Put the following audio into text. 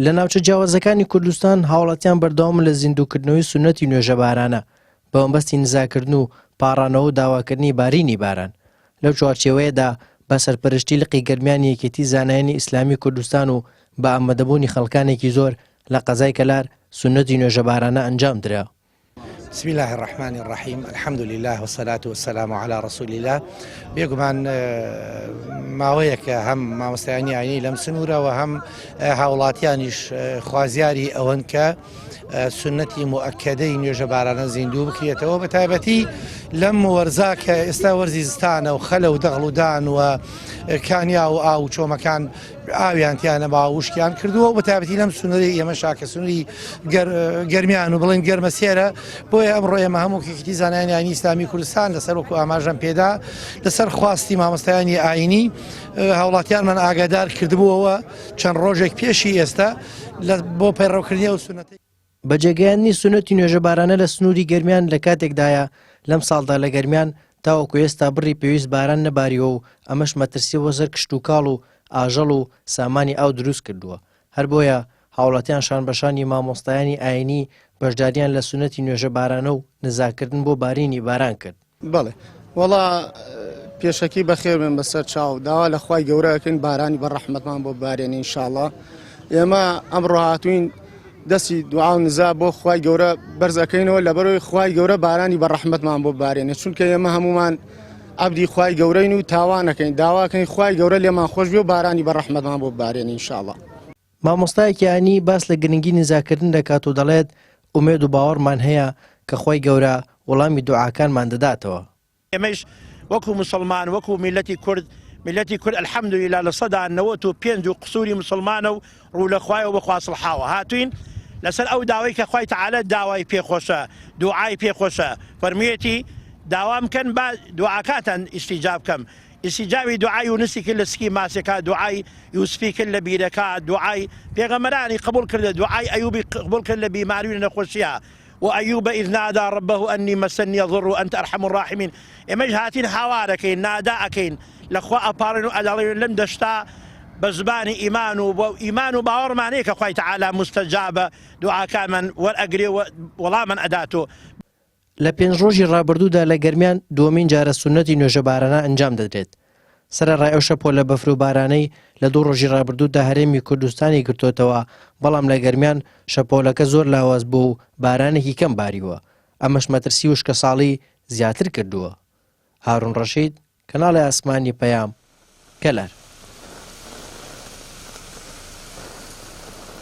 لە ناوچە جیاوازەکانی کوردستان هاوڵاتیان بەردەوام لە زیندووکردنەوەی سونەتی نوێژەبارانە بە مەبەستی نزاکردن و پاڕانەوە و داواکردنی بارینی باران. لەو چوارچێوەیەدا بە سەرپەرشتی لقی گەرمیانی یەکێتی زانایانی ئیسلامی کوردستان و بە ئامادەبوونی خەڵکانێکی زۆر لە قەزای کەلار سونەتی نوێژەبارانە ئەنجام درا. بسم الله الرحمن الرحيم الحمد لله والصلاة والسلام على رسول الله. بێگومان ماوەیەکە هەم مامۆستایانی ئاینی لەم سنوورە و هەم هاوڵاتیانیش خوازیاری ئەوەن کە سنەتی مؤکەدەی نوێژەبارانە زیندوو بکرێتەوە بە تایبەتی لەم وەرزا کە ئێستا وەرزی زستانە و خەلە و دەغڵ و دان و کانیا و ئاو چۆمەکان ئاویانتیانە باوشکیان کردووە و بە تایبەتی لەم سونەری ئێمەشا کە سنووری گەرمیان و بڵین گەرمە سێرە بۆیە ئەمڕۆ ئێمە هەموو یەکێتی زانایانی ئاینی ئیسلامی کوردستان لەسەر وەکو ئاماژەم پێدا لەسەر خواستی مامۆستایانی ئاینی هاوڵاتیانمان ئاگادار کردبووەوە چەند ڕۆژێک پێشی ئێستا بۆ پەیڕەوکردنی ئەو سونەتەی بەجێگەیاندنی سونەتی نوێژەبارانە لە سنووری گەرمیان لە کاتێکدایە لەم ساڵدا لە گەرمیان تاوەکو ئێستا بڕی پێویست باران نەباریەوە و ئەمەش مەترسیەوە سەر کشت و کاڵ و ئاژەڵ و سامانی ئاو دروست کردووە. هەر بۆیە هاوڵاتیان شانبەشانی مامۆستایانی ئاینی بەشداریان لە سونەتی نوێژەبارانە و نزاکردن بۆ بارینی باران کرد. بەڵێ وەڵا پێشەکی بەخێر من بەسەر چاو داوا لە خوای گەورەکەین بارانی بە ڕەحمەتمان بۆ بارێنی ئینشاءڵڵا. ئێمە ئەمڕۆ هاتوین دەستی دوعا و نزا بۆ خوای گەورە بەرزەکەینەوە لەبەرەوەی خوای گەورە بارانی بە ڕەحمەتمان بۆ بارێنێ، چونکە ئێمە هەمومان عەبدی خوای گەورەین و تاوانەکەین داواکەین خوای گەورە لێمان خۆش بێ و بارانی بە ڕەحمەتمان بۆ بارێنی ئینشاءڵڵا. مامۆستایەکی ئاینی باس لە گرنگی نزاکردن دەکات و دەڵێت ئومێد و باوەڕمان هەیە کە خوای گەورە وەڵامی دوعاکانمان دەداتەوە. ئێمەش وەکو مسلمان وەکو میلەتی کورد الحەمدولیلا لە سەدا 95 و قسووری مسلمانە و ڕوو لە خوایەوە بە خواسڵحاوە هاتوین لەسەر ئەو داوای کە خوای تەعالە داوای پێخۆشە دوعای پێخۆشە فەرموویەتی داوام کەن با دوعاکاتان ئیستیجاب کەم. ئیستیجابی دوعای یونسی کرد لە سکی ماسێکا، دوعای یوسفی کرد لە بیرەکە، دوعای پێغەمبەرانی قبول کرد، دوعای ئەیوبی قبول کرد لە بیماری و نەخۆشیە وأيوب إذ نادى ربه أني مسني الضر وأنت أرحم الراحمين. إمج هاتين هواركين ناداءكين لخوا أبارن وأدلين لم دشتا بزبان إيمان وباور معنيك أخوي تعالى مستجابة دعاء كامن والأجري ولا من أداته. لە پێنج ڕۆژی ڕابردوودا لە گەرمیان دووەمین جارە سونەتی نوێژەبارانە ئەنجام دەدرێت. سەرەڕای ئەو شەپۆ لە بەفر و بارانەی لە دوو ڕۆژی ڕابردوودا هەرێمی کوردستانی گرتوتەوە، بەڵام لە گەرمیان شەپۆلەکە زۆر لاواز بوو و بارانێکی کەم باریوە. ئەمەش مەترسی وشکە ساڵی زیاتر کردووە. هارون ڕەشید، کەناڵی ئاسمانی پەیام، کەلار.